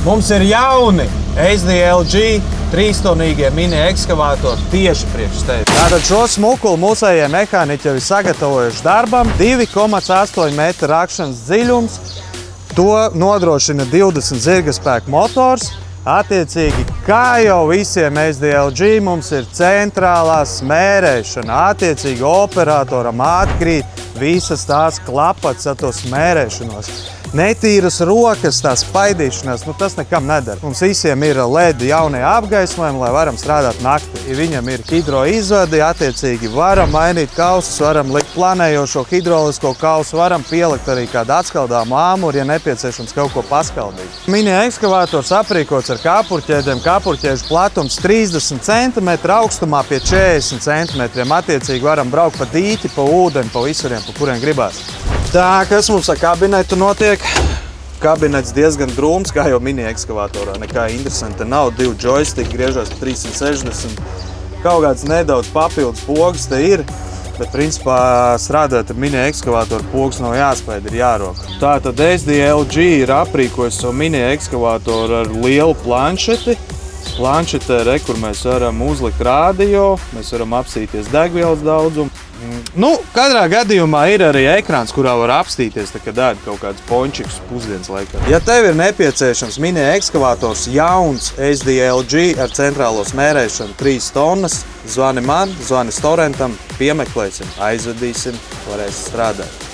Mums ir jauni SDLG 3-tonīgie mini ekskavātori tieši priekš tevis. Tātad šo smukulu mūsējie mehāniķi jau ir sagatavojuši darbam. 2,8 metru rakšanas dziļums. To nodrošina 20 zirgaspēku motors. Attiecīgi, kā jau visiem SDLG, mums ir centrālā smērēšana. Attiecīgi, operatoram atkrīt visas tās klapatas ar to smērēšanos. Netīras rokas, tās spaidīšanās, tas nekam nedara. Mums visiem ir LED jaunie apgaismojumi, lai varam strādāt naktī. Viņam ir hidroizvadi, attiecīgi varam mainīt kausus, varam likt planējošo hidrolisko kausu, varam pielikt arī kādu atskaldāmu āmuru, ja nepieciešams kaut ko paskaldīt. Mini ekskavators aprīkots ar kapurķēdēm, kapurķēžu platums 30 cm, augstumā pie 40 cm. Attiecīgi varam braukt pa dīķi, pa ūdeni, pa visuriem, pa kuriem gribās. Tā, kas mums ar kabinetu notiek? Kabinets diezgan drūms, kā jau mini ekskavatorā. Nekā interesanta nav, 2 joystick griežās pa 360. Kaut kāds nedaudz papildus pogas te ir, bet principā strādāt ar mini ekskavatoru pogas nav jāspēj, ir jārok. Tātad SDLG ir aprīkojis savu mini ekskavatoru ar lielu planšeti. Planšetē, kur mēs varam uzlikt radio, mēs varam apstīties degvielas daudzumu. Katrā gadījumā ir arī ekrāns, kurā var apstīties, kad ēd kaut kādus pončikus pusdienas laikā. Ja tev ir nepieciešams mini ekskavators jauns SDLG ar centrālo smērēšanu 3 tonnas, zvani man, zvani Storentam, piemeklēsim, aizvedīsim, varēs strādāt.